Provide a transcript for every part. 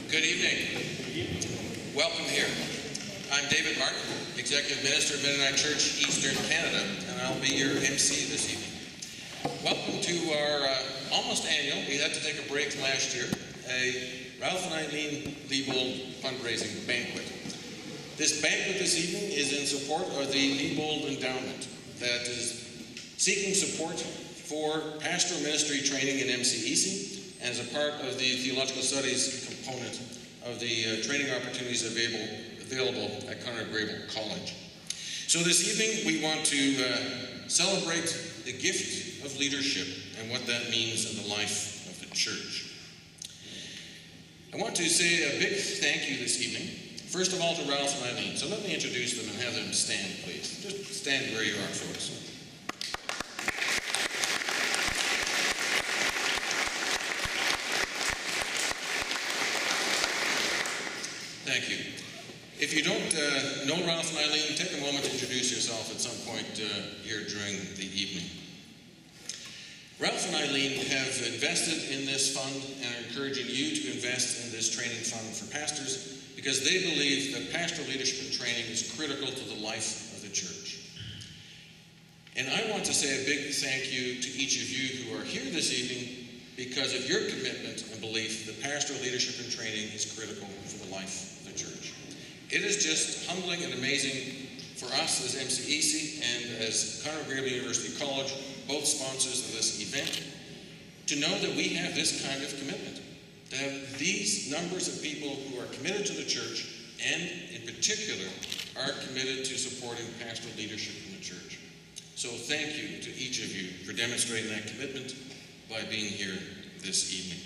Good evening. Welcome here. I'm David Martin, Executive Minister of Mennonite Church, Eastern Canada, and I'll be your MC this evening. Welcome to our almost annual, we had to take a break last year, a Ralph and Eileen Lebold fundraising banquet. This banquet this evening is in support of the Lebold Endowment that is seeking support for pastoral ministry training in MCEC and as a part of the Theological Studies component of the training opportunities available at Conrad Grebel College. So this evening we want to celebrate the gift of leadership and what that means in the life of the church. I want to say a big thank you this evening, first of all to Ralph and Eileen. So let me introduce them and have them stand, please. Just stand where you are, folks. Thank you. If you don't know Ralph and Eileen, take a moment to introduce yourself at some point here during the evening. Ralph and Eileen have invested in this fund and are encouraging you to invest in this training fund for pastors because they believe that pastoral leadership and training is critical to the life of the church. And I want to say a big thank you to each of you who are here this evening because of your commitment and belief that pastoral leadership and training is critical for the life of the church. It is just humbling and amazing for us as MCEC and as Conrad Grebel University College, both sponsors of this event, to know that we have this kind of commitment, to have these numbers of people who are committed to the church and in particular are committed to supporting pastoral leadership in the church. So thank you to each of you for demonstrating that commitment by being here this evening.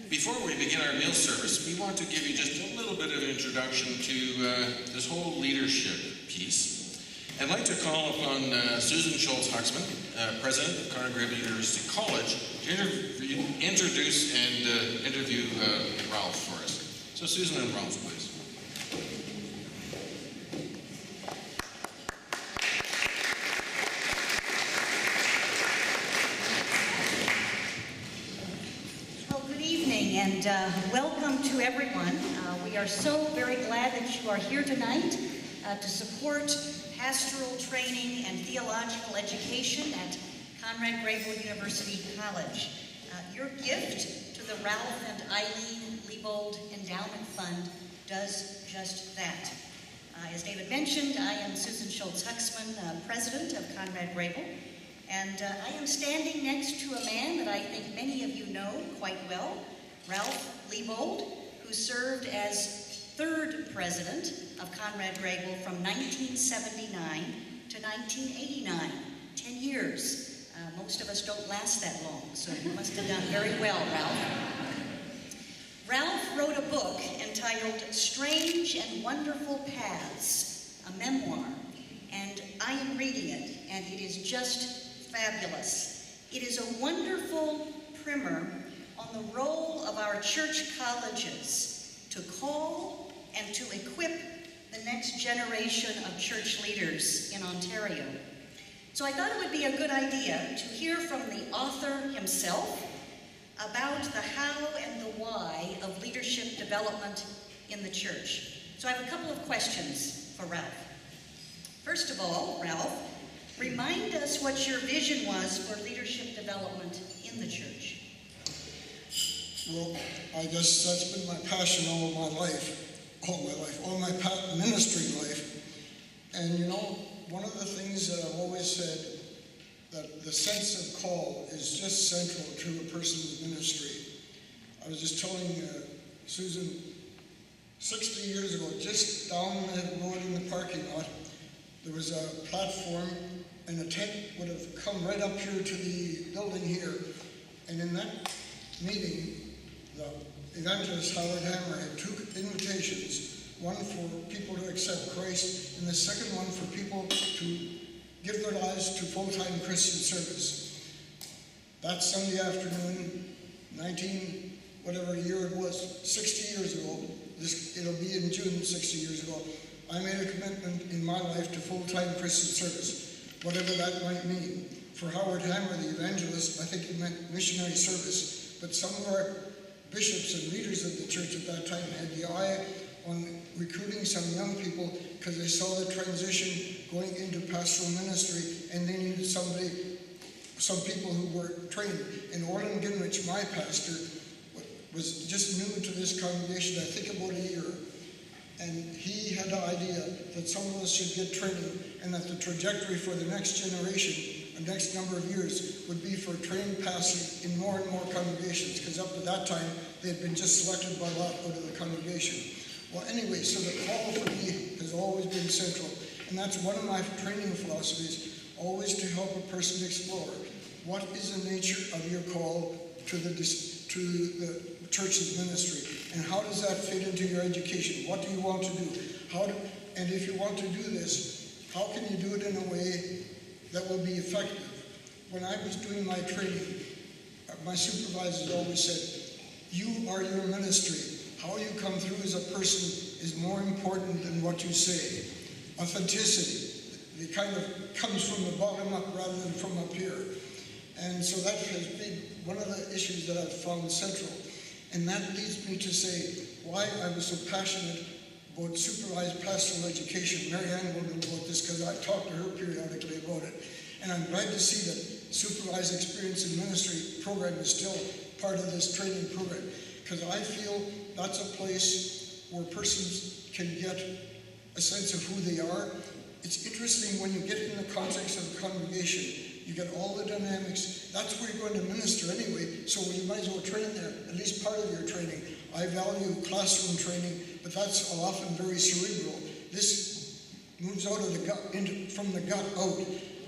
Before we begin our meal service, we want to give you just a little bit of an introduction to this whole leadership piece. I'd like to call upon Susan Schultz-Huxman, President of Conrad Grebel University College, to introduce and interview Ralph for us. So Susan and Ralph, please. And welcome to everyone. We are so very glad that you are here tonight to support pastoral training and theological education at Conrad Grebel University College. Your gift to the Ralph and Eileen Lebold Endowment Fund does just that. As David mentioned, I am Susan Schultz-Huxman, President of Conrad Grebel, and I am standing next to a man that I think many of you know quite well, Ralph Lebold, who served as third president of Conrad Grebel from 1979 to 1989, 10 years. Most of us don't last that long, so you must have done very well, Ralph. Ralph wrote a book entitled Strange and Wonderful Paths, a memoir, and I am reading it, and it is just fabulous. It is a wonderful primer on the role of our church colleges to call and to equip the next generation of church leaders in Ontario. So I thought it would be a good idea to hear from the author himself about the how and the why of leadership development in the church. So I have a couple of questions for Ralph. First of all, Ralph, remind us what your vision was for leadership development in the church. Well, I guess that's been my passion all my life, ministry life. And you know, one of the things that I've always said, that the sense of call is just central to a person's ministry. I was just telling Susan, 60 years ago, just down the road in the parking lot, there was a platform and a tent would have come right up here to the building here. And in that meeting, the evangelist Howard Hammer had two invitations, one for people to accept Christ, and the second one for people to give their lives to full-time Christian service. That Sunday afternoon, whatever year it was, 60 years ago, it'll be in June 60 years ago, I made a commitment in my life to full-time Christian service, whatever that might mean. For Howard Hammer, the evangelist, I think he meant missionary service, but some of our bishops and leaders of the church at that time had the eye on recruiting some young people because they saw the transition going into pastoral ministry, and they needed some people who were trained. And Orland Ginrich, my pastor, was just new to this congregation, I think about a year. And he had the idea that some of us should get training, and that the trajectory for the next generation, the next number of years, would be for trained pastors in more and more congregations, because up to that time, they had been just selected by lot out of the congregation. Well, anyway, so the call for me has always been central, and that's one of my training philosophies, always to help a person explore what is the nature of your call to the church's ministry, and how does that fit into your education? What do you want to do? And if you want to do this, how can you do it in a way that will be effective? When I was doing my training, my supervisors always said, you are your ministry. How you come through as a person is more important than what you say. Authenticity, it kind of comes from the bottom up rather than from up here. And so that has been one of the issues that I've found central. And that leads me to say why I was so passionate about supervised pastoral education. Mary Ann will know about this because I talk to her periodically about it. And I'm glad to see that supervised experience in ministry program is still part of this training program, because I feel that's a place where persons can get a sense of who they are. It's interesting when you get in the context of a congregation, you get all the dynamics. That's where you're going to minister anyway, so you might as well train there, at least part of your training. I value classroom training, but that's often very cerebral. This moves out of the gut, from the gut out,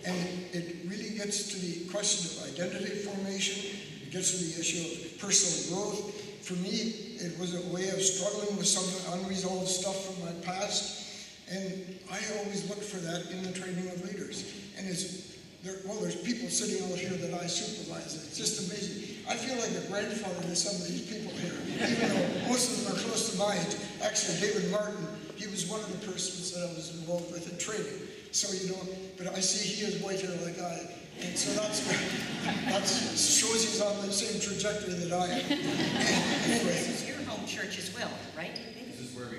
and it really gets to the question of identity formation. It gets to the issue of personal growth. For me, it was a way of struggling with some unresolved stuff from my past, and I always look for that in the training of leaders. And there's people sitting out here that I supervise. It's just amazing. I feel like a grandfather to some of these people here, even though most of them are close to my age. Actually, David Martin, he was one of the persons that I was involved with in training. So, but I see he has white hair like I am. And so that shows he's on the same trajectory that I am. Anyway. This is your home church as well, right? This is where we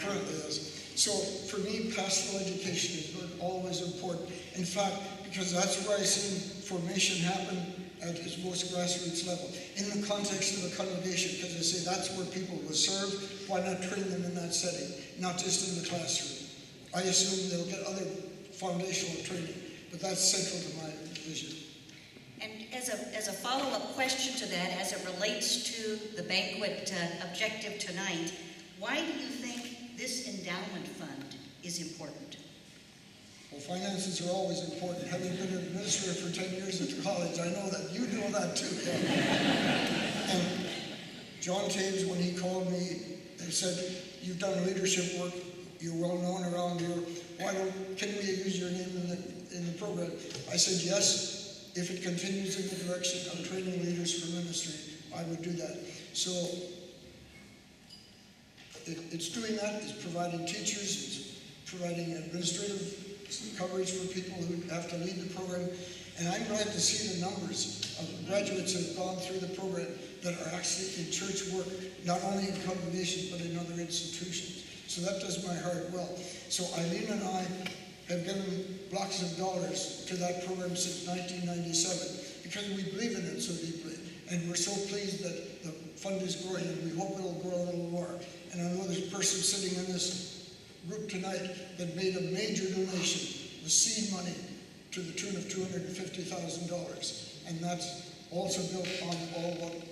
Currently is. So for me, pastoral education is always important. In fact, because that's where I see formation happen at its most grassroots level. In the context of a congregation, because I say that's where people will serve, why not train them in that setting, not just in the classroom? I assume they'll get other foundational training, but that's central to my vision. And as a follow-up question to that, as it relates to the banquet objective tonight, why do you think this endowment fund is important? Well, finances are always important. Having been an administrator for 10 years at the college, I know that. You know that too. Yeah. And John Taves, when he called me and said, you've done leadership work, you're well known around here, can we use your name in the program? I said, yes, if it continues in the direction of training leaders for ministry, I would do that. So it's doing that, it's providing teachers, it's providing administrative coverage for people who have to lead the program. And I'm glad to see the numbers of graduates that have gone through the program that are actually in church work, not only in congregations, but in other institutions. So that does my heart well. So Eileen and I have given blocks of dollars to that program since 1997 because we believe in it so deeply. And we're so pleased that the fund is growing, and we hope it'll grow a little more. And I know there's a person sitting in this group tonight that made a major donation with seed money to the tune of $250,000. And that's also built on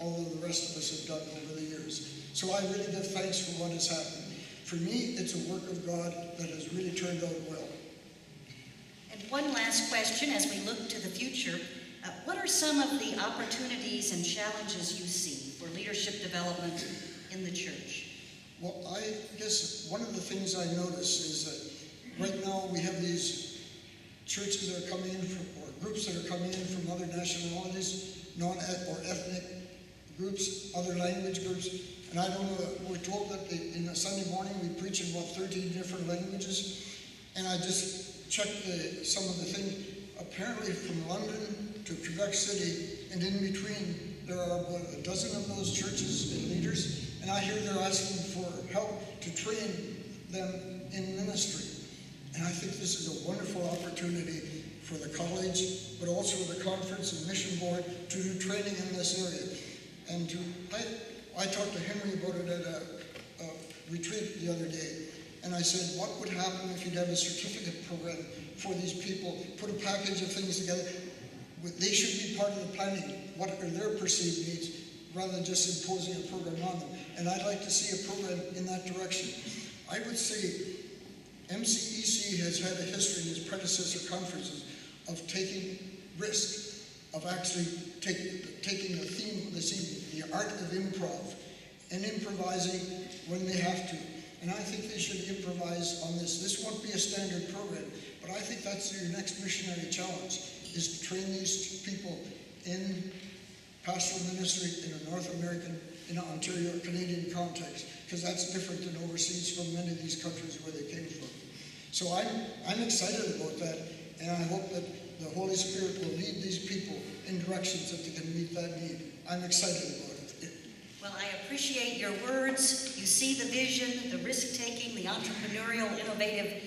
all of the rest of us have done over the years. So I really give thanks for what has happened. For me, it's a work of God that has really turned out well. And one last question as we look to the future. What are some of the opportunities and challenges you see for leadership development in the church? Well, I guess one of the things I notice is that right now we have these churches that are coming in from, or groups that are coming in from other nationalities, or ethnic groups, other language groups. And I don't know, we're told that in a Sunday morning we preach in about 13 different languages. And I just checked some of the things. Apparently from London to Quebec City and in between, There are about a dozen of those churches and leaders, and I hear they're asking for help to train them in ministry. And I think this is a wonderful opportunity for the college, but also the conference and mission board to do training in this area. And I talked to Henry about it at a retreat the other day, and I said, what would happen if you'd have a certificate program for these people, put a package of things together? They should be part of the planning. What are their perceived needs, rather than just imposing a program on them? And I'd like to see a program in that direction. I would say MCEC has had a history in its predecessor conferences of taking risk, of actually taking the theme this evening, the art of improv, and improvising when they have to. And I think they should improvise on this. This won't be a standard program, but I think that's your next missionary challenge, is to train these people in pastoral ministry in a North American, in an Ontario, Canadian context, because that's different than overseas from many of these countries where they came from. So I'm excited about that, and I hope that the Holy Spirit will lead these people in directions that they can meet that need. I'm excited about it. Well, I appreciate your words. You see the vision, the risk-taking, the entrepreneurial, innovative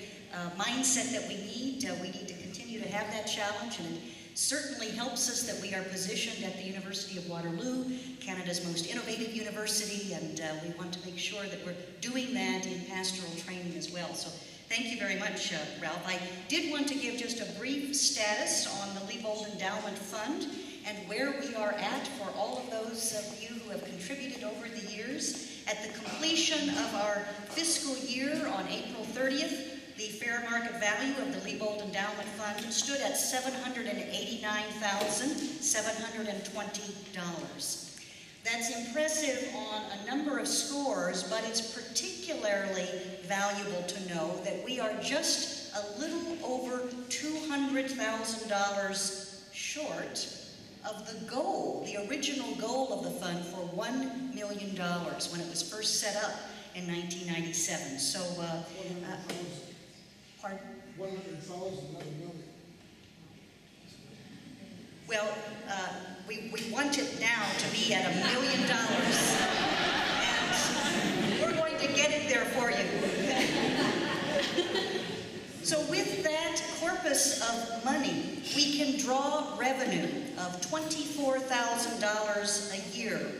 mindset that we need. We need to continue to have that challenge, and it certainly helps us that we are positioned at the University of Waterloo, Canada's most innovative university, and we want to make sure that we're doing that in pastoral training as well. So thank you very much, Ralph. I did want to give just a brief status on the Lebold Endowment Fund and where we are at for all of those of you who have contributed over the years. At the completion of our fiscal year on April 30th, the fair market value of the Lebold Endowment Fund stood at $789,720. That's impressive on a number of scores, but it's particularly valuable to know that we are just a little over $200,000 short of the goal, the original goal of the fund for $1 million when it was first set up in 1997. So, pardon? 100,000, not a million. Well, we want it now to be at $1 million, and we're going to get it there for you. So with that corpus of money, we can draw revenue of $24,000 a year.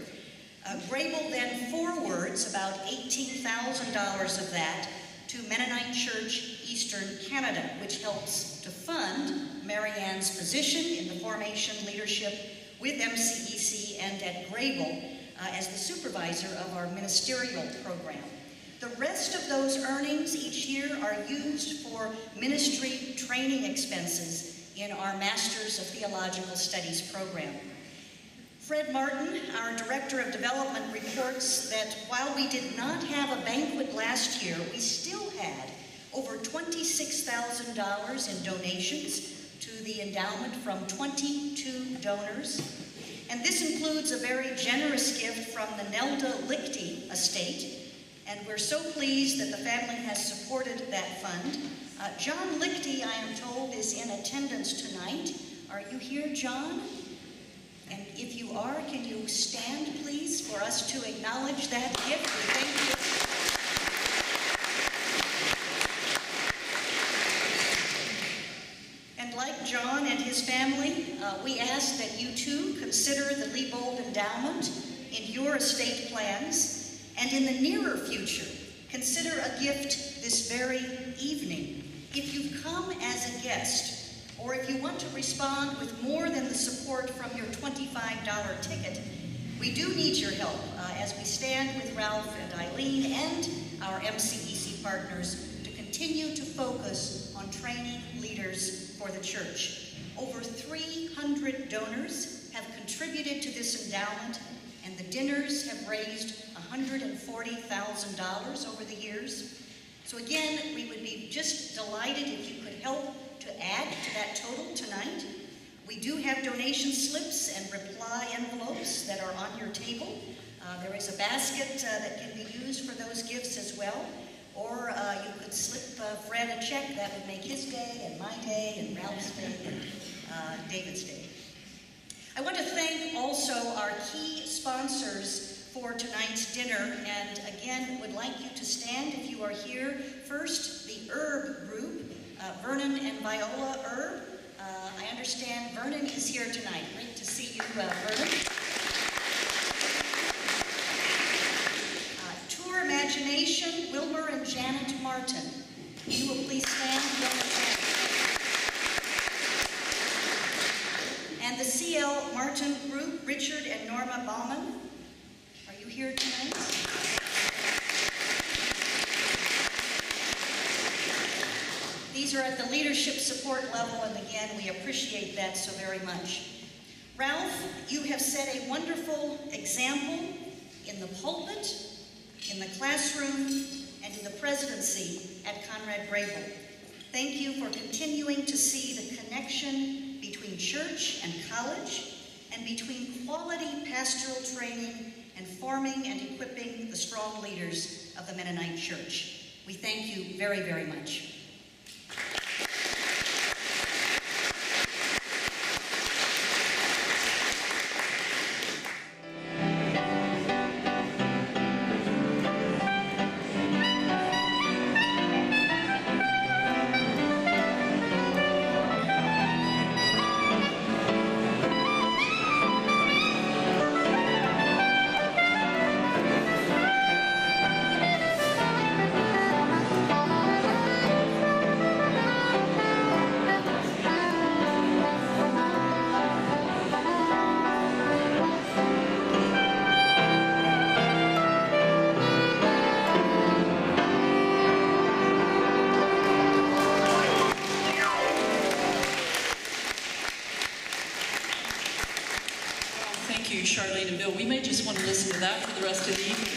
Grebel then forwards about $18,000 of that to Mennonite Church Eastern Canada, which helps to fund Marianne's position in the formation leadership with MCEC and at Grebel as the supervisor of our ministerial program. The rest of those earnings each year are used for ministry training expenses in our Masters of Theological Studies program. Fred Martin, our Director of Development, reports that while we did not have a banquet last year, we still had over $26,000 in donations to the endowment from 22 donors. And this includes a very generous gift from the Nelda Lichty estate. And we're so pleased that the family has supported that fund. John Lichty, I am told, is in attendance tonight. Are you here, John? And if you are, can you stand, please, for us to acknowledge that gift? Thank you. And like John and his family, we ask that you too consider the Lebold Endowment in your estate plans. And in the nearer future, consider a gift this very evening. If you've come as a guest, or if you want to respond with more than the support from your $25 ticket, we do need your help as we stand with Ralph and Eileen and our MCEC partners to continue to focus on training leaders for the church. Over 300 donors have contributed to this endowment, and the dinners have raised $140,000 over the years. So again, we would be just delighted if you could help to add to that total tonight. We do have donation slips and reply envelopes that are on your table. There is a basket that can be used for those gifts as well. Or you could slip Fred a check. That would make his day and my day and Ralph's day and David's day. I want to thank also our key sponsors for tonight's dinner, and again, would like you to stand if you are here. First, the Herb Group, Vernon and Viola Herb. I understand Vernon is here tonight. Great to see you, Vernon. Tour Imagination, Wilbur and Janet Martin. You will please stand, Wilbur and Janet. And the C.L. Martin Group, Richard and Norma Bauman. Are you here tonight? These are at the leadership support level, and again, we appreciate that so very much. Ralph, you have set a wonderful example in the pulpit, in the classroom, and in the presidency at Conrad Grebel. Thank you for continuing to see the connection between church and college, and between quality pastoral training and forming and equipping the strong leaders of the Mennonite Church. We thank you very, very much. Charlene and Bill. We may just want to listen to that for the rest of the evening.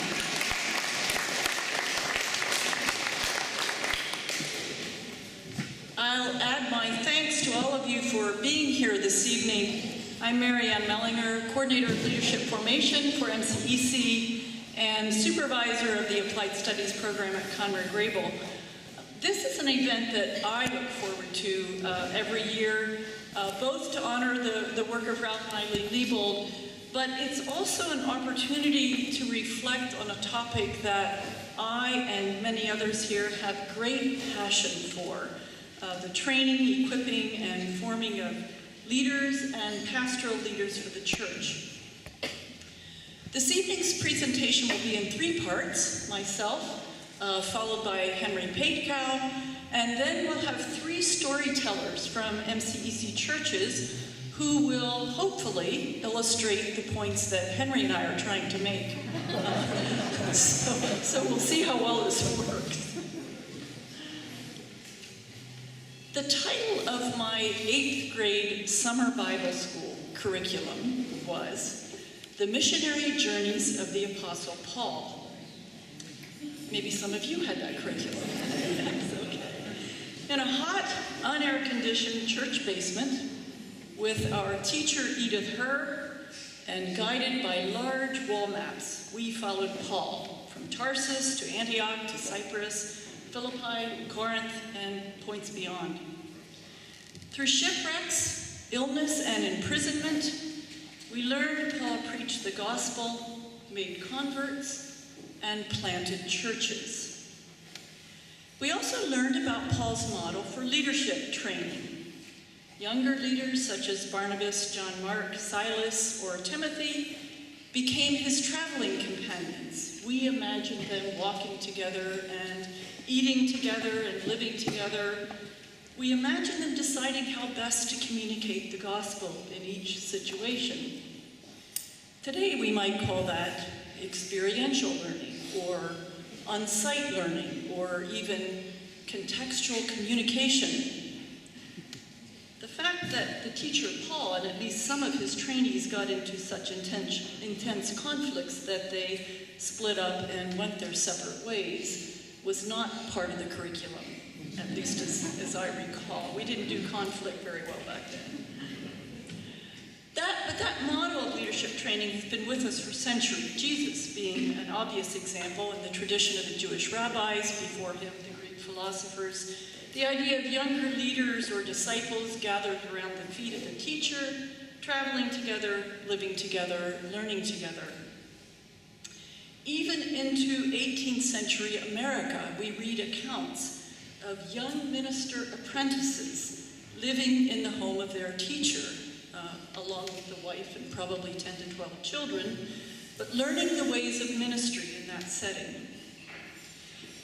I'll add my thanks to all of you for being here this evening. I'm Mary Ann Mellinger, Coordinator of Leadership Formation for MCEC and Supervisor of the Applied Studies Program at Conrad Grebel. This is an event that I look forward to every year, both to honor the work of Ralph and Eileen Lebold, but it's also an opportunity to reflect on a topic that I and many others here have great passion for, the training, equipping, and forming of leaders and pastoral leaders for the church. This evening's presentation will be in 3 parts, myself, followed by Henry Patekow, and then we'll have 3 storytellers from MCEC churches who will hopefully illustrate the points that Henry and I are trying to make. So we'll see how well this works. The title of my 8th grade summer Bible school curriculum was The Missionary Journeys of the Apostle Paul. Maybe some of you had that curriculum. That's okay. In a hot, unair-conditioned church basement, with our teacher Edith Herr, and guided by large wall maps, we followed Paul from Tarsus to Antioch to Cyprus, Philippi, Corinth, and points beyond. Through shipwrecks, illness, and imprisonment, we learned Paul preached the gospel, made converts, and planted churches. We also learned about Paul's model for leadership training. Younger leaders such as Barnabas, John Mark, Silas, or Timothy became his traveling companions. We imagined them walking together and eating together and living together. We imagined them deciding how best to communicate the gospel in each situation. Today we might call that experiential learning, or on-site learning, or even contextual communication. The fact that the teacher Paul and at least some of his trainees got into such intense conflicts that they split up and went their separate ways was not part of the curriculum, at least as I recall. We didn't do conflict very well back then. But that model of leadership training has been with us for centuries, Jesus being an obvious example in the tradition of the Jewish rabbis, before him the Greek philosophers. The idea of younger leaders or disciples gathered around the feet of the teacher, traveling together, living together, learning together. Even into 18th century America, we read accounts of young minister apprentices living in the home of their teacher, along with the wife and probably 10 to 12 children, but learning the ways of ministry in that setting.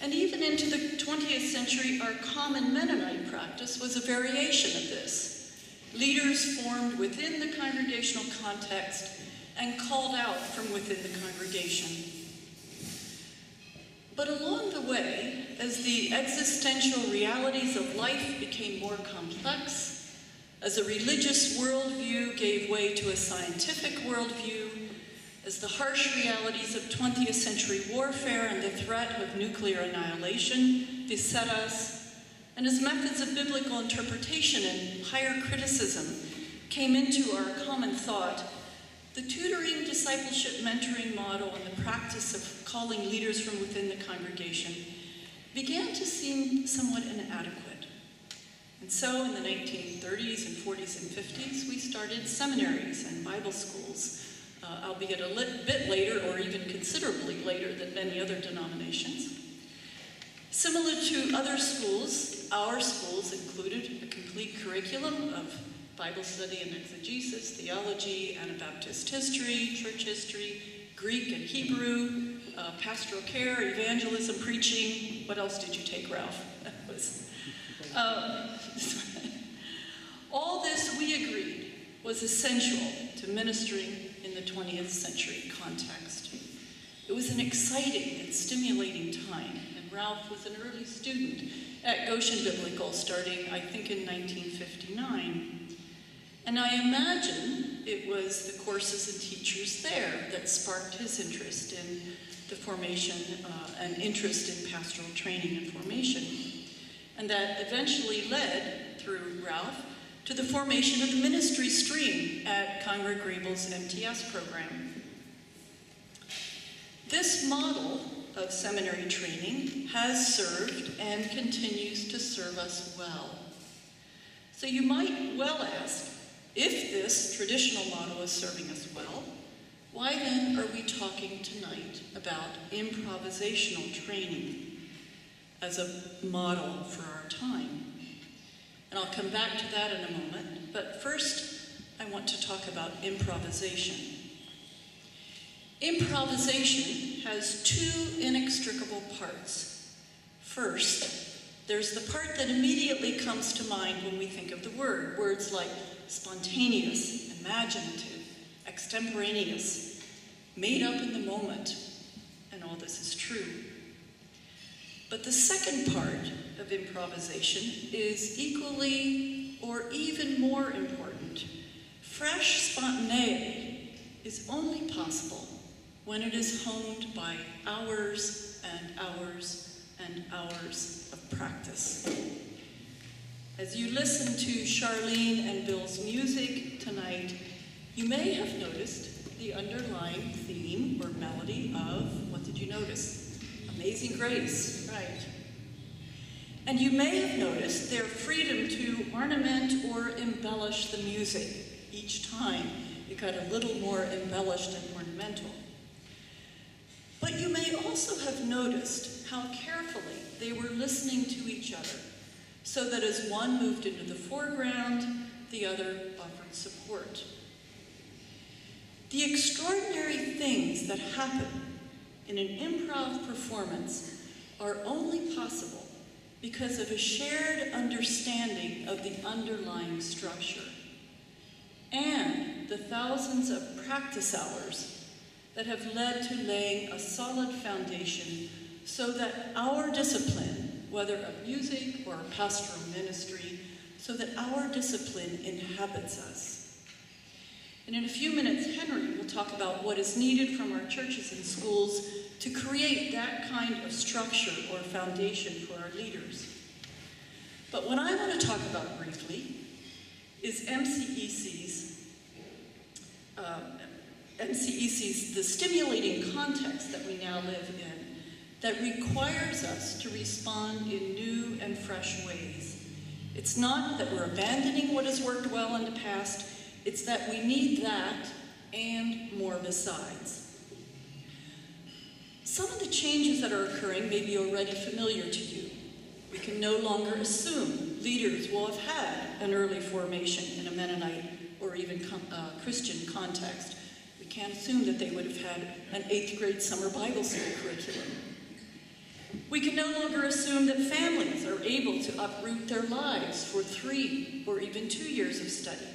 And even into the 20th century, our common Mennonite practice was a variation of this. Leaders formed within the congregational context and called out from within the congregation. But along the way, as the existential realities of life became more complex, as a religious worldview gave way to a scientific worldview, as the harsh realities of 20th century warfare and the threat of nuclear annihilation beset us, and as methods of biblical interpretation and higher criticism came into our common thought, the tutoring, discipleship, mentoring model and the practice of calling leaders from within the congregation began to seem somewhat inadequate. And so in the 1930s and 40s and 50s, we started seminaries and Bible schools, albeit a bit later or even considerably later than many other denominations. Similar to other schools, our schools included a complete curriculum of Bible study and exegesis, theology, Anabaptist history, church history, Greek and Hebrew, pastoral care, evangelism, preaching. What else did you take, Ralph? That was, all this, we agreed, was essential to ministering in the 20th century context. It was an exciting and stimulating time, and Ralph was an early student at Goshen Biblical starting, I think, in 1959. And I imagine it was the courses and teachers there that sparked his interest in the formation and interest in pastoral training and formation. And that eventually led, through Ralph, to the formation of the ministry stream at Conrad Grebel's MTS program. This model of seminary training has served and continues to serve us well. So you might well ask, if this traditional model is serving us well, why then are we talking tonight about improvisational training as a model for our time? And I'll come back to that in a moment, but first I want to talk about improvisation. Improvisation has two inextricable parts. First, there's the part that immediately comes to mind when we think of the word. Words like spontaneous, imaginative, extemporaneous, made up in the moment, and all this is true. But the second part of improvisation is equally or even more important. Fresh spontaneity is only possible when it is honed by hours and hours and hours of practice. As you listen to Charlene and Bill's music tonight, you may have noticed the underlying theme or melody of, what did you notice? Amazing Grace, right. And you may have noticed their freedom to ornament or embellish the music. Each time it got a little more embellished and ornamental. But you may also have noticed how carefully they were listening to each other, so that as one moved into the foreground, the other offered support. The extraordinary things that happen in an improv performance are only possible because of a shared understanding of the underlying structure and the thousands of practice hours that have led to laying a solid foundation so that our discipline, whether of music or pastoral ministry, so that our discipline inhabits us. And in a few minutes, Henry will talk about what is needed from our churches and schools to create that kind of structure or foundation for our leaders. But what I want to talk about briefly is MCEC's, the stimulating context that we now live in that requires us to respond in new and fresh ways. It's not that we're abandoning what has worked well in the past, It's that we need that and more besides. Some of the changes that are occurring may be already familiar to you. We can no longer assume leaders will have had an early formation in a Mennonite or even Christian context. We can't assume that they would have had an 8th grade summer Bible school curriculum. We can no longer assume that families are able to uproot their lives for 3 or even 2 years of study.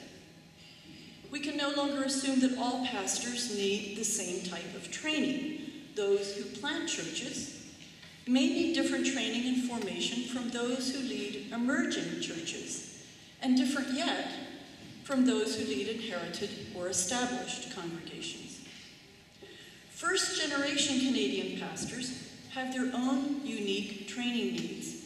We can no longer assume that all pastors need the same type of training. Those who plant churches may need different training and formation from those who lead emerging churches, and different yet from those who lead inherited or established congregations. First-generation Canadian pastors have their own unique training needs,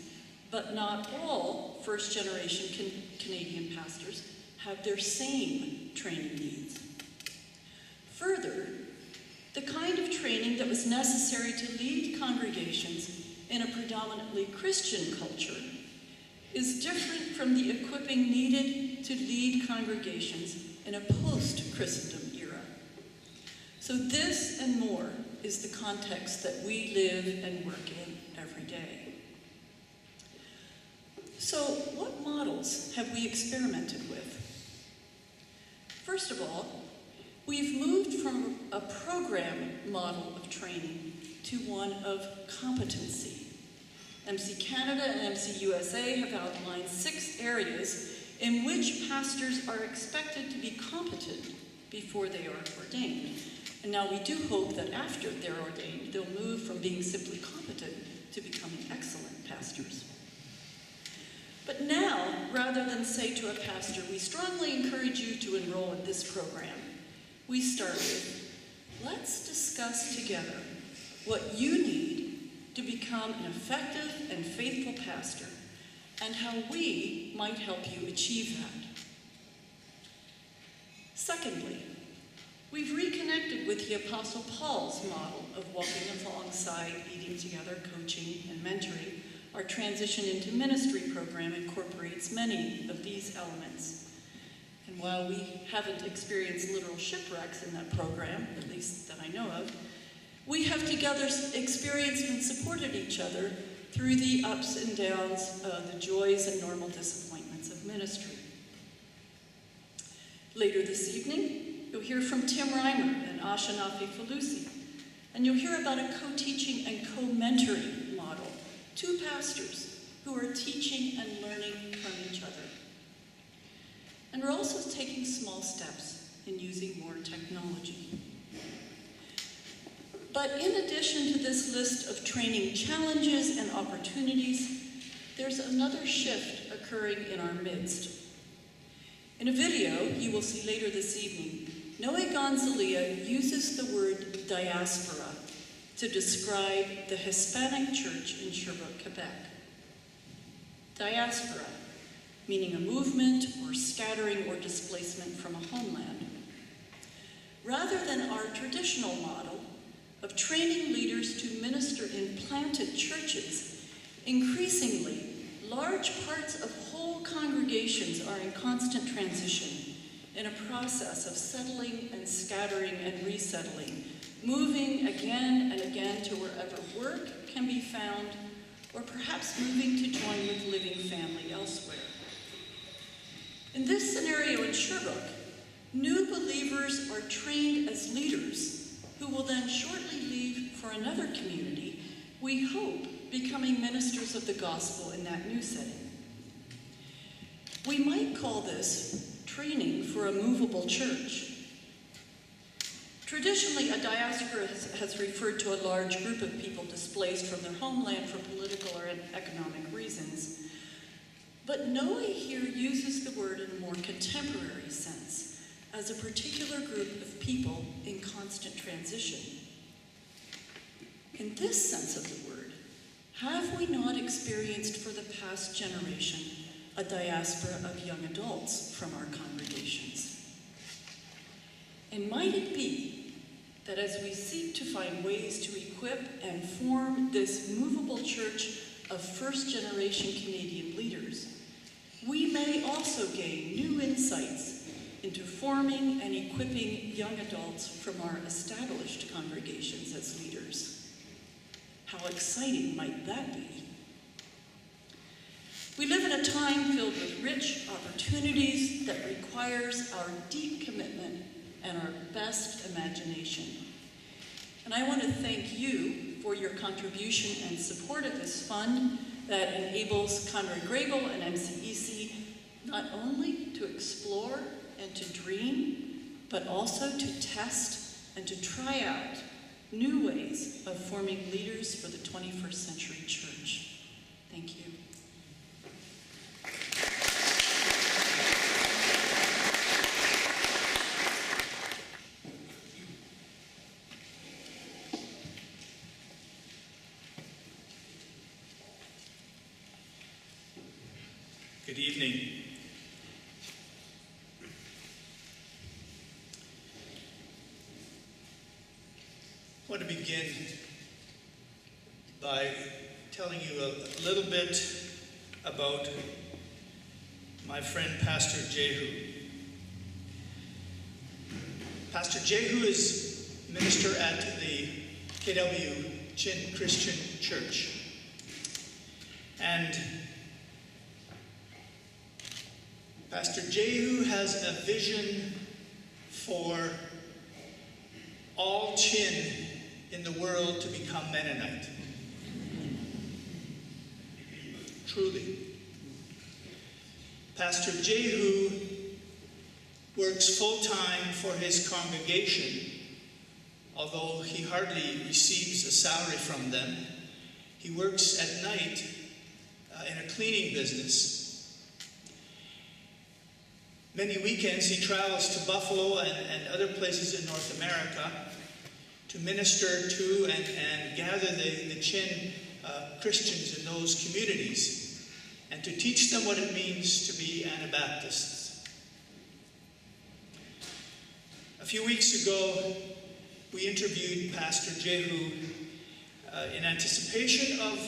but not all first-generation Canadian pastors have their same training needs. Further, the kind of training that was necessary to lead congregations in a predominantly Christian culture is different from the equipping needed to lead congregations in a post-Christendom era. So this and more is the context that we live and work in every day. So what models have we experimented with? First of all, we've moved from a program model of training to one of competency. MC Canada and MC USA have outlined 6 areas in which pastors are expected to be competent before they are ordained. And now we do hope that after they're ordained, they'll move from being simply competent to becoming excellent pastors. But now, rather than say to a pastor, we strongly encourage you to enroll in this program, we start with, let's discuss together what you need to become an effective and faithful pastor and how we might help you achieve that. Secondly, we've reconnected with the Apostle Paul's model of walking alongside, eating together, coaching, and mentoring. Our Transition into Ministry program incorporates many of these elements. And while we haven't experienced literal shipwrecks in that program, at least that I know of, we have together experienced and supported each other through the ups and downs, the joys and normal disappointments of ministry. Later this evening, you'll hear from Tim Reimer and Ashanafi Falusi, and you'll hear about a co-teaching and co-mentoring model, 2 pastors who are teaching and learning from each other. And we're also taking small steps in using more technology. But in addition to this list of training challenges and opportunities, there's another shift occurring in our midst. In a video you will see later this evening, Noe Gonzalia uses the word diaspora to describe the Hispanic church in Sherbrooke, Quebec. Diaspora, meaning a movement or scattering or displacement from a homeland. Rather than our traditional model of training leaders to minister in planted churches, increasingly, large parts of whole congregations are in constant transition, in a process of settling and scattering and resettling, moving again and again to wherever work can be found, or perhaps moving to join with living family elsewhere. In this scenario in Sherbrooke, new believers are trained as leaders who will then shortly leave for another community, we hope becoming ministers of the gospel in that new setting. We might call this training for a movable church. Traditionally, a diaspora has referred to a large group of people displaced from their homeland for political or economic reasons. But Noe here uses the word in a more contemporary sense, as a particular group of people in constant transition. In this sense of the word, have we not experienced for the past generation a diaspora of young adults from our congregations? And might it be that as we seek to find ways to equip and form this movable church of first-generation Canadian leaders, we may also gain new insights into forming and equipping young adults from our established congregations as leaders. How exciting might that be? We live in a time filled with rich opportunities that requires our deep commitment and our best imagination. And I want to thank you for your contribution and support of this fund that enables Conrad Grebel and MCEC not only to explore and to dream, but also to test and to try out new ways of forming leaders for the 21st century church. Thank you. Good evening. I want to begin by telling you a little bit about my friend Pastor Jehu. Pastor Jehu is minister at the KW Chin Christian Church. And Pastor Jehu has a vision for all Chin in the world to become Mennonite. Truly. Pastor Jehu works full-time for his congregation, although he hardly receives a salary from them. He works at night in a cleaning business. Many weekends he travels to Buffalo and other places in North America to minister to and gather the Chin Christians in those communities and to teach them what it means to be Anabaptists. A few weeks ago, we interviewed Pastor Jehu in anticipation of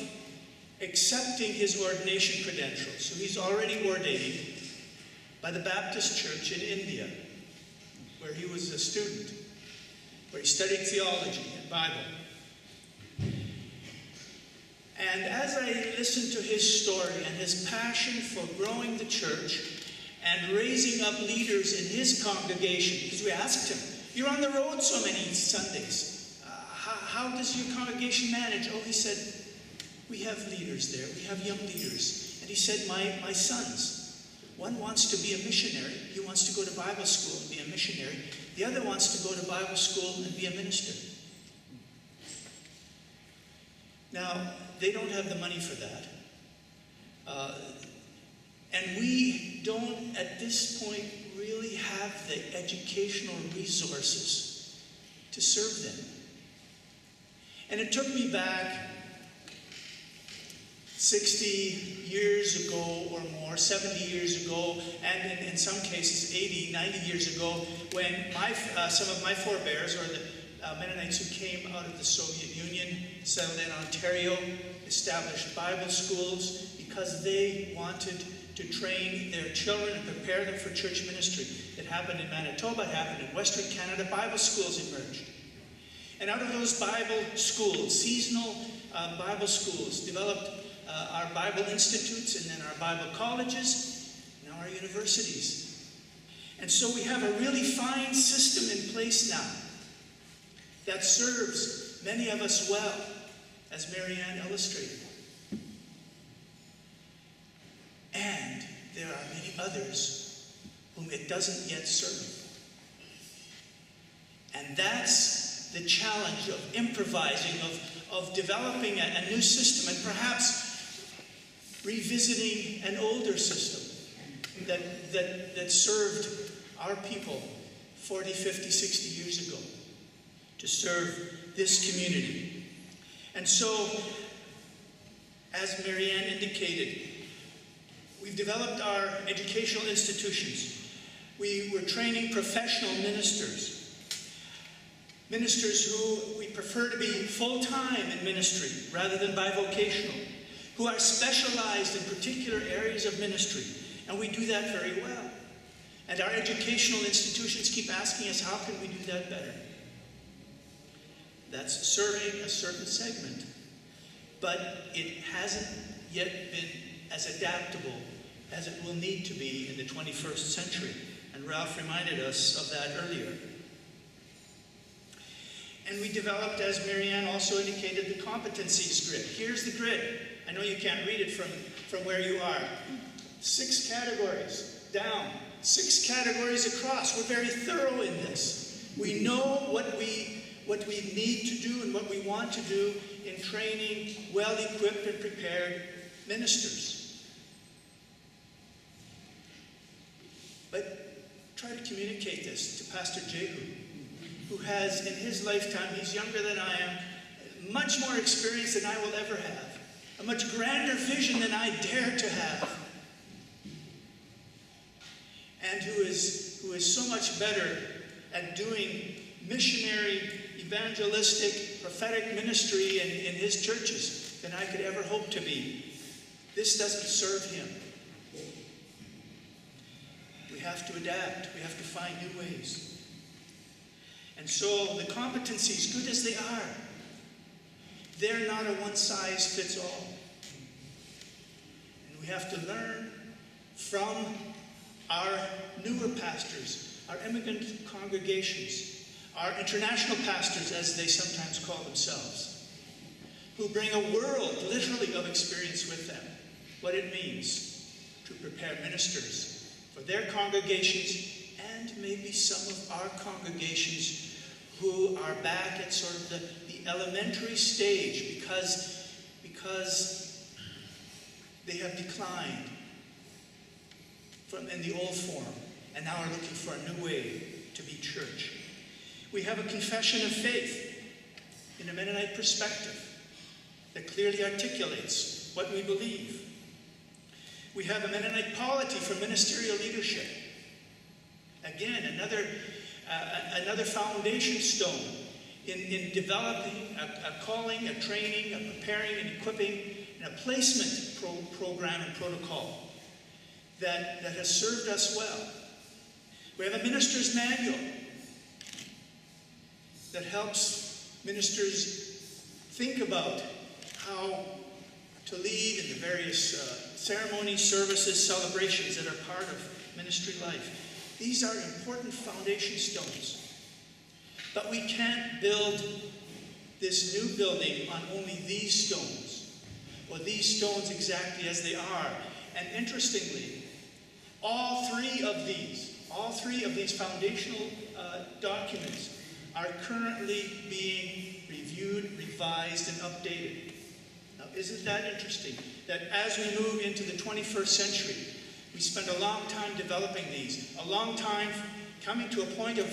accepting his ordination credentials. So he's already ordained by the Baptist Church in India, where he was a student, where he studied theology and Bible. And as I listened to his story and his passion for growing the church and raising up leaders in his congregation, because we asked him, "You're on the road so many Sundays. How does your congregation manage?" Oh, he said, "We have leaders there. We have young leaders." And he said, my sons, one wants to be a missionary. He wants to go to Bible school and be a missionary. The other wants to go to Bible school and be a minister. Now, they don't have the money for that. And we don't, at this point, really have the educational resources to serve them. And it took me back 60 years ago or more, 70 years ago, and in some cases 80, 90 years ago, when some of my forebears, or the Mennonites who came out of the Soviet Union, settled in Ontario, established Bible schools because they wanted to train their children and prepare them for church ministry. It happened in Manitoba, it happened in Western Canada. Bible schools emerged. And out of those Bible schools, seasonal Bible schools, developed our Bible institutes and then our Bible colleges, now our universities. And so we have a really fine system in place now that serves many of us well, as Marianne illustrated. And there are many others whom it doesn't yet serve. And that's the challenge of improvising, of developing a new system, and perhaps revisiting an older system that served our people 40, 50, 60 years ago, to serve this community. And so, as Marianne indicated, we've developed our educational institutions. We were training professional ministers who we prefer to be full-time in ministry rather than bivocational, who are specialized in particular areas of ministry, and we do that very well. And our educational institutions keep asking us, how can we do that better? That's serving a certain segment. But it hasn't yet been as adaptable as it will need to be in the 21st century. And Ralph reminded us of that earlier. And we developed, as Marianne also indicated, the competencies grid. Here's the grid. I know you can't read it from where you are. 6 categories down, 6 categories across. We're very thorough in this. We know what we need to do and what we want to do in training well-equipped and prepared ministers. But try to communicate this to Pastor Jehu, who has, in his lifetime, he's younger than I am, much more experience than I will ever have, a much grander vision than I dare to have, and who is so much better at doing missionary, evangelistic, prophetic ministry in his churches than I could ever hope to be. This doesn't serve him. We have to adapt. We have to find new ways. And so the competencies, good as they are, they're not a one-size-fits-all. And we have to learn from our newer pastors, our immigrant congregations, our international pastors, as they sometimes call themselves, who bring a world, literally, of experience with them, what it means to prepare ministers for their congregations, and maybe some of our congregations who are back at sort of the elementary stage because they have declined in the old form and now are looking for a new way to be church. We have a confession of faith in a Mennonite perspective that clearly articulates what we believe. We have a Mennonite polity for ministerial leadership. Again, another foundation stone in developing a calling, a training, a preparing and equipping, and a placement program and protocol that has served us well. We have a minister's manual that helps ministers think about how to lead in the various ceremonies, services, celebrations that are part of ministry life. These are important foundation stones. But we can't build this new building on only these stones, or these stones exactly as they are. And interestingly, all three of these foundational documents are currently being reviewed, revised, and updated. Now, isn't that interesting? That as we move into the 21st century, we spend a long time developing these, a long time coming to a point of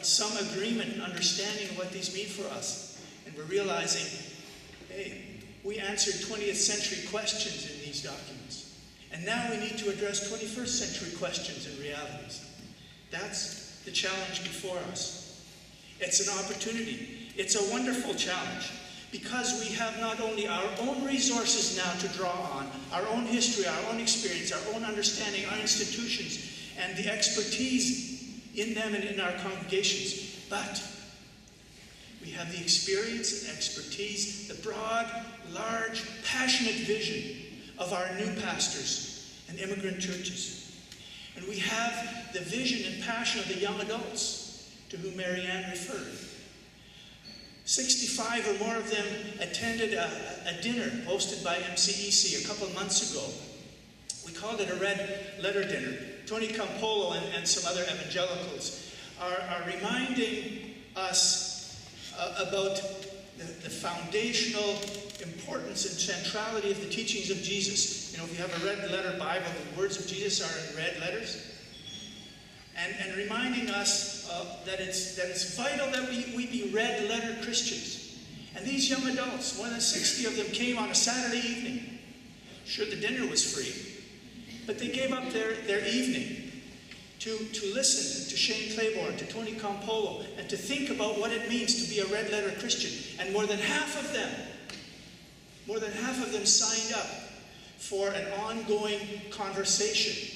some agreement and understanding of what these mean for us. And we're realizing, hey, we answered 20th century questions in these documents. And now we need to address 21st century questions and realities. That's the challenge before us. It's an opportunity. It's a wonderful challenge, because we have not only our own resources now to draw on, our own history, our own experience, our own understanding, our institutions, and the expertise in them and in our congregations, but we have the experience and expertise, the broad, large, passionate vision of our new pastors and immigrant churches. And we have the vision and passion of the young adults to whom Marianne referred. 65 or more of them attended a dinner hosted by MCEC a couple of months ago. We called it a red letter dinner. Tony Campolo and some other evangelicals are reminding us about the foundational importance and centrality of the teachings of Jesus. You know, if you have a red letter Bible, the words of Jesus are in red letters. And reminding us that it's vital that we be red letter Christians. And these young adults, more than 60 of them, came on a Saturday evening. Sure, the dinner was free, but they gave up their evening to listen to Shane Claiborne, to Tony Campolo, and to think about what it means to be a red letter Christian. And more than half of them signed up for an ongoing conversation.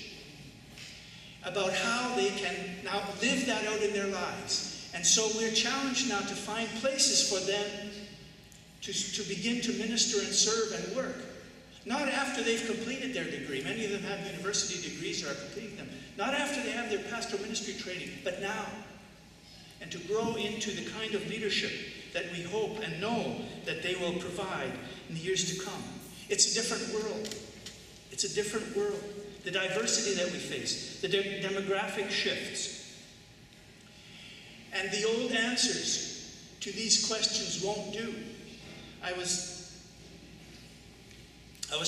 about how they can now live that out in their lives. And so we're challenged now to find places for them to begin to minister and serve and work. Not after they've completed their degree. Many of them have university degrees or are completing them. Not after they have their pastoral ministry training, but now. And to grow into the kind of leadership that we hope and know that they will provide in the years to come. It's a different world. It's a different world. The diversity that we face, the demographic shifts. And the old answers to these questions won't do. I was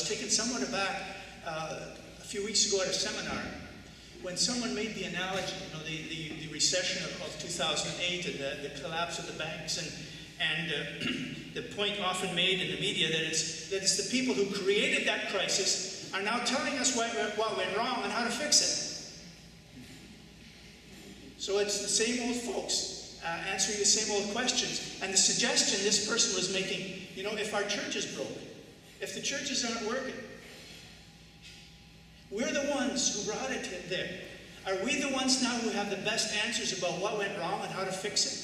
taken somewhat aback a few weeks ago at a seminar when someone made the analogy, the recession of 2008 and the collapse of the banks, and the point often made in the media that it's the people who created that crisis are now telling us what went wrong and how to fix it. So it's the same old folks answering the same old questions. And the suggestion this person was making, if our church is broke, if the churches aren't working, we're the ones who brought it there. Are we the ones now who have the best answers about what went wrong and how to fix it?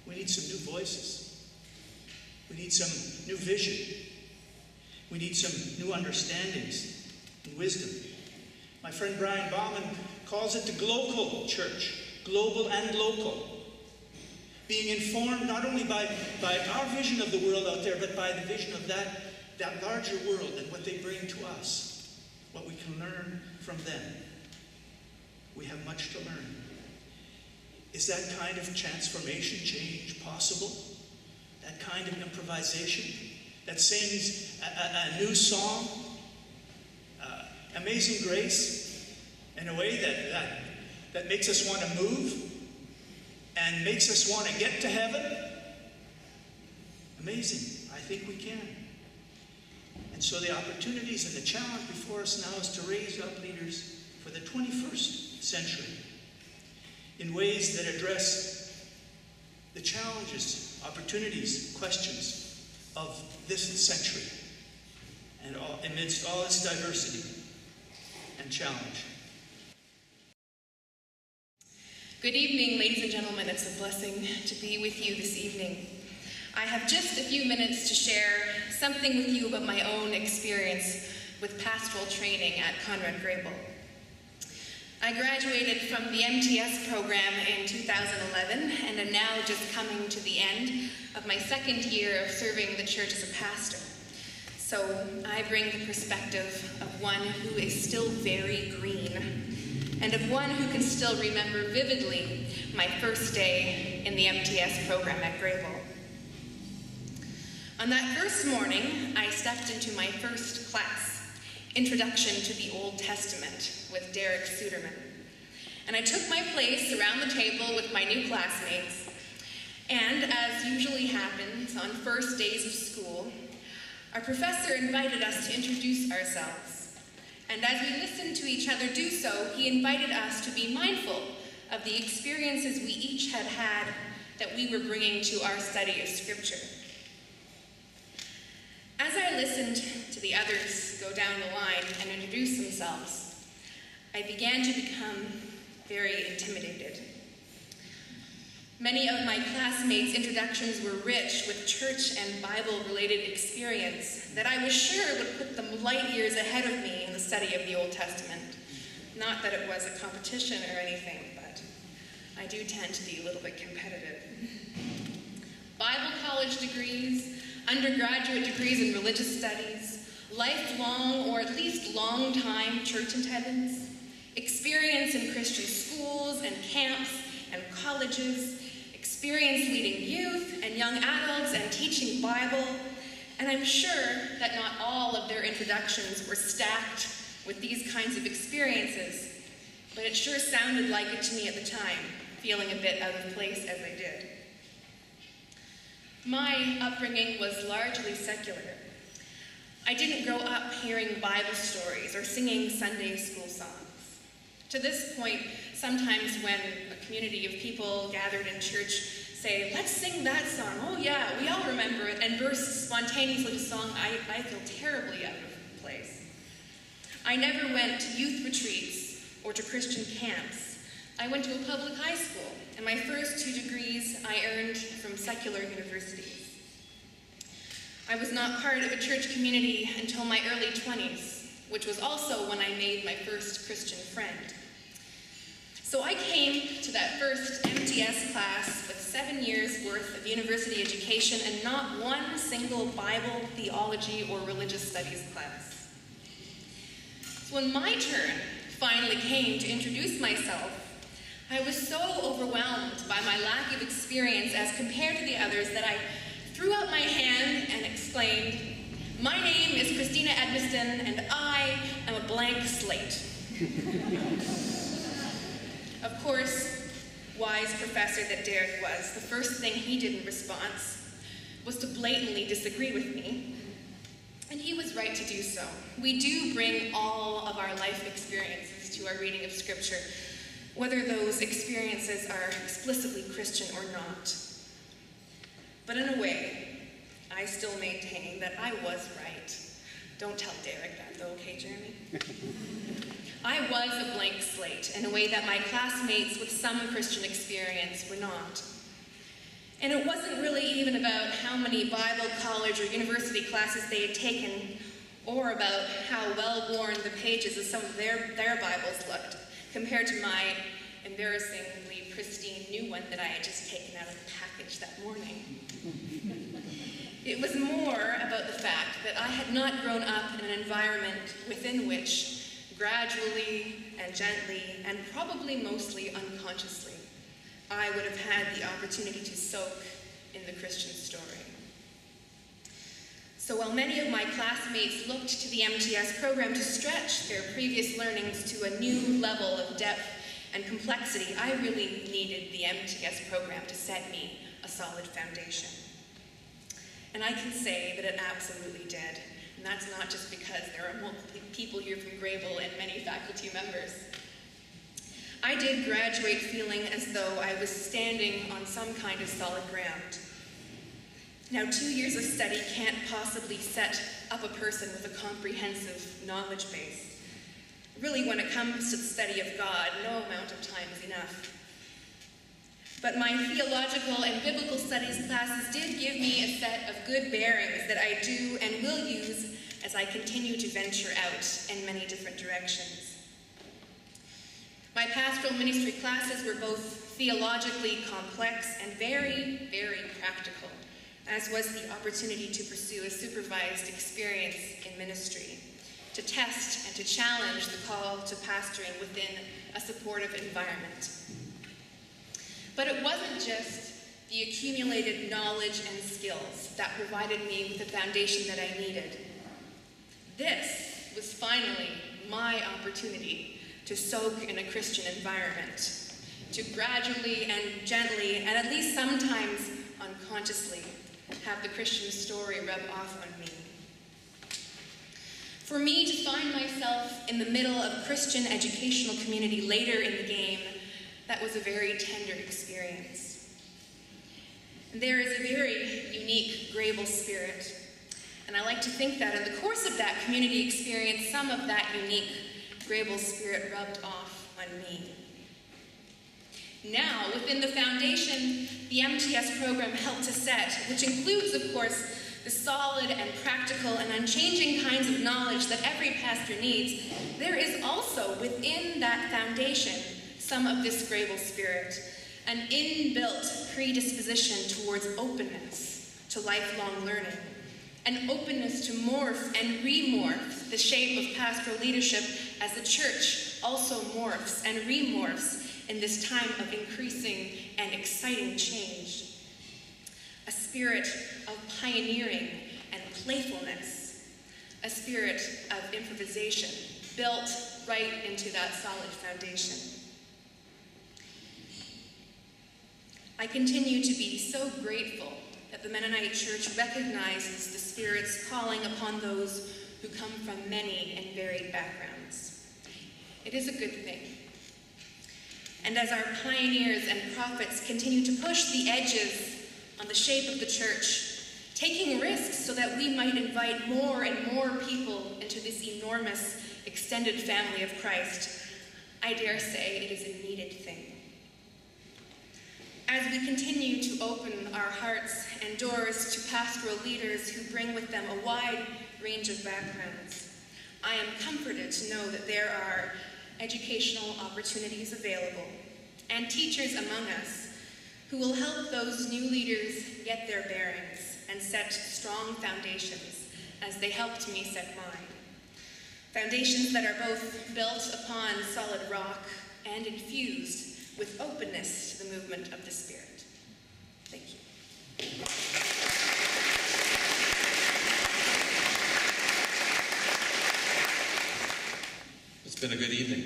We need some new voices. We need some new vision. We need some new understandings and wisdom. My friend Brian Bauman calls it the global church, global and local. Being informed not only by our vision of the world out there, but by the vision of that larger world and what they bring to us, what we can learn from them. We have much to learn. Is that kind of transformation, change possible? That kind of improvisation that sings a new song, Amazing Grace, in a way that makes us want to move and makes us want to get to heaven? Amazing. I think we can. And so the opportunities and the challenge before us now is to raise up leaders for the 21st century in ways that address the challenges, opportunities, questions of this century and amidst all its diversity and challenge. Good evening, ladies and gentlemen. It's a blessing to be with you this evening. I have just a few minutes to share something with you about my own experience with pastoral training at Conrad Grebel. I graduated from the MTS program in 2011 and am now just coming to the end of my second year of serving the church as a pastor. So I bring the perspective of one who is still very green and of one who can still remember vividly my first day in the MTS program at Grebel. On that first morning, I stepped into my first class, Introduction to the Old Testament, with Derek Suderman. And I took my place around the table with my new classmates. And as usually happens on first days of school, our professor invited us to introduce ourselves. And as we listened to each other do so, he invited us to be mindful of the experiences we each had had that we were bringing to our study of Scripture. As I listened to the others go down the line and introduce themselves, I began to become very intimidated. Many of my classmates' introductions were rich with church and Bible-related experience that I was sure would put them light years ahead of me in the study of the Old Testament. Not that it was a competition or anything, but I do tend to be a little bit competitive. Bible college degrees, undergraduate degrees in religious studies, lifelong or at least long-time church attendance, experience in Christian schools and camps and colleges, experience leading youth and young adults and teaching Bible, and I'm sure that not all of their introductions were stacked with these kinds of experiences, but it sure sounded like it to me at the time, feeling a bit out of place as I did. My upbringing was largely secular. I didn't grow up hearing Bible stories or singing Sunday school songs. To this point, sometimes when a community of people gathered in church say, "Let's sing that song," "Oh yeah, we all remember it," and burst spontaneously into song, I feel terribly out of place. I never went to youth retreats or to Christian camps. I went to a public high school, and my first 2 degrees I earned from secular universities. I was not part of a church community until my early 20s, which was also when I made my first Christian friend. So I came to that first MTS class with 7 years worth of university education and not one single Bible, theology, or religious studies class. So when my turn finally came to introduce myself, I was so overwhelmed by my lack of experience as compared to the others that I threw out my hand and exclaimed, "My name is Christina Edmiston, and I am a blank slate." Of course, wise professor that Derek was, the first thing he did in response was to blatantly disagree with me. And he was right to do so. We do bring all of our life experiences to our reading of Scripture, whether those experiences are explicitly Christian or not. But in a way, I still maintain that I was right. Don't tell Derek that though, okay, Jeremy? I was a blank slate in a way that my classmates with some Christian experience were not. And it wasn't really even about how many Bible, college, or university classes they had taken, or about how well-worn the pages of some of their Bibles looked, compared to my embarrassingly pristine new one that I had just taken out of the package that morning. It was more about the fact that I had not grown up in an environment within which, gradually and gently, and probably mostly unconsciously, I would have had the opportunity to soak in the Christian story. So while many of my classmates looked to the MTS program to stretch their previous learnings to a new level of depth and complexity, I really needed the MTS program to set me a solid foundation. And I can say that it absolutely did. And that's not just because there are multiple people here from Grebel and many faculty members. I did graduate feeling as though I was standing on some kind of solid ground. Now, 2 years of study can't possibly set up a person with a comprehensive knowledge base. Really, when it comes to the study of God, no amount of time is enough. But my theological and biblical studies classes did give me a set of good bearings that I do and will use as I continue to venture out in many different directions. My pastoral ministry classes were both theologically complex and very, very practical, as was the opportunity to pursue a supervised experience in ministry, to test and to challenge the call to pastoring within a supportive environment. But it wasn't just the accumulated knowledge and skills that provided me with the foundation that I needed. This was finally my opportunity to soak in a Christian environment, to gradually and gently, and at least sometimes unconsciously, have the Christian story rub off on me. For me to find myself in the middle of a Christian educational community later in the game, that was a very tender experience. There is a very unique Grebel spirit, and I like to think that in the course of that community experience, some of that unique Grebel spirit rubbed off on me. Now, within the foundation the MTS program helped to set, which includes, of course, the solid and practical and unchanging kinds of knowledge that every pastor needs, there is also within that foundation some of this Grebel spirit, an inbuilt predisposition towards openness to lifelong learning, an openness to morph and remorph the shape of pastoral leadership as the church also morphs and remorphs in this time of increasing and exciting change. A spirit of pioneering and playfulness, a spirit of improvisation built right into that solid foundation. I continue to be so grateful that the Mennonite Church recognizes the Spirit's calling upon those who come from many and varied backgrounds. It is a good thing. And as our pioneers and prophets continue to push the edges on the shape of the church, taking risks so that we might invite more and more people into this enormous extended family of Christ, I dare say it is a needed thing. As we continue to open our hearts and doors to pastoral leaders who bring with them a wide range of backgrounds, I am comforted to know that there are educational opportunities available and teachers among us who will help those new leaders get their bearings and set strong foundations as they helped me set mine. Foundations that are both built upon solid rock and infused with openness to the movement of the Spirit. Thank you. It's been a good evening.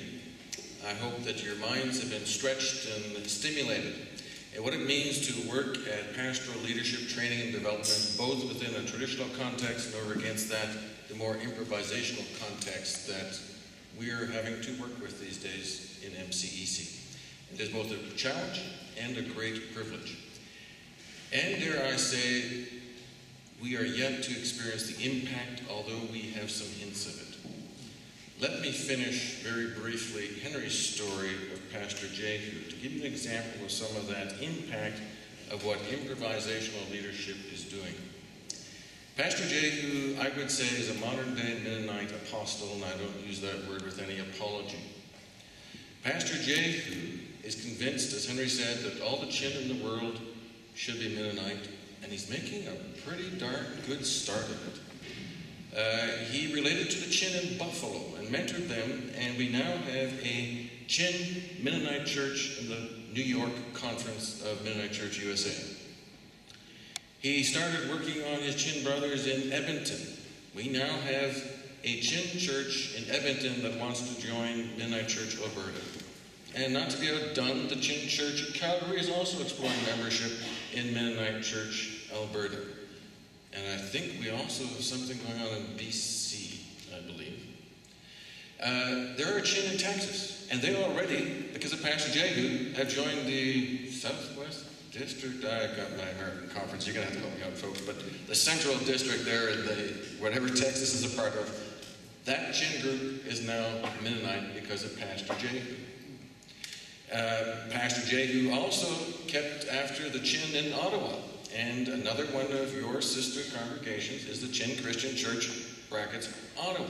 I hope that your minds have been stretched and stimulated in what it means to work at pastoral leadership training and development, both within a traditional context and over against that, the more improvisational context that we are having to work with these days in MCEC. It is both a challenge and a great privilege. And dare I say, we are yet to experience the impact, although we have some hints of it. Let me finish very briefly Henry's story of Pastor Jehu to give you an example of some of that impact of what improvisational leadership is doing. Pastor Jehu, I would say, is a modern-day Mennonite apostle, and I don't use that word with any apology. Pastor Jehu is convinced, as Henry said, that all the Chin in the world should be Mennonite, and he's making a pretty darn good start of it. He related to the Chin in Buffalo and mentored them, and we now have a Chin Mennonite church in the New York Conference of Mennonite Church USA. He started working on his Chin brothers in Edmonton. We now have a Chin church in Edmonton that wants to join Mennonite Church Alberta. And not to be outdone, the Chin church in Calgary is also exploring membership in Mennonite Church Alberta. And I think we also have something going on in BC, I believe. There are Chin in Texas, and they already, because of Pastor Jehu, have joined the Southwest District. I got my American Conference. You're going to have to help me out, folks. But the Central District there, in whatever Texas is a part of, that Chin group is now Mennonite because of Pastor Jehu. Pastor Jehu also kept after the Chin in Ottawa. And another one of your sister congregations is the Chin Christian Church, brackets, Ottawa.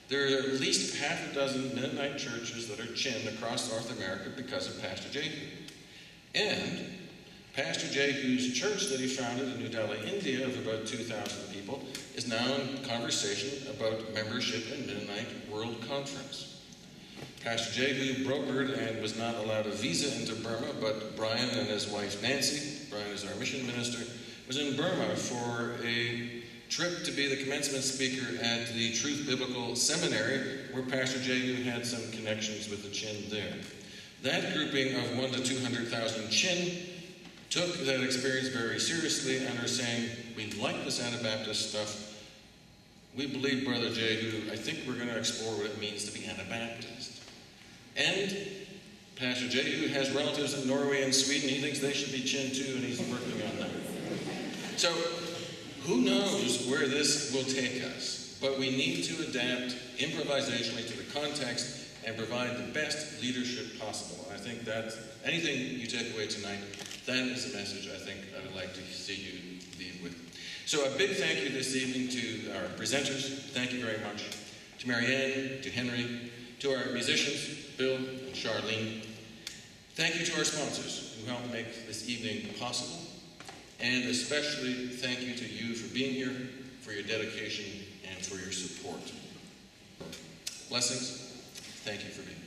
There are at least half a dozen Mennonite churches that are Chin across North America because of Pastor Jehu. And Pastor Jehu's church that he founded in New Delhi, India, of about 2,000 people, is now in conversation about membership in Mennonite World Conference. Pastor Jehu brokered and was not allowed a visa into Burma, but Brian and his wife Nancy, Brian is our mission minister, was in Burma for a trip to be the commencement speaker at the Truth Biblical Seminary, where Pastor Jehu had some connections with the Chin there. That grouping of 1 to 200,000 Chin took that experience very seriously and are saying, we like this Anabaptist stuff. We believe, Brother Jehu, I think we're going to explore what it means to be Anabaptist. And Pastor Jehu has relatives in Norway and Sweden. He thinks they should be Chin too, and he's working on that. So who knows where this will take us? But we need to adapt improvisationally to the context and provide the best leadership possible. And I think that anything you take away tonight, that is a message I think I would like to see you leave with. So a big thank you this evening to our presenters. Thank you very much. To Marianne, to Henry, to our musicians, Bill and Charlene. Thank you to our sponsors who helped make this evening possible. And especially thank you to you for being here, for your dedication, and for your support. Blessings. Thank you for being here.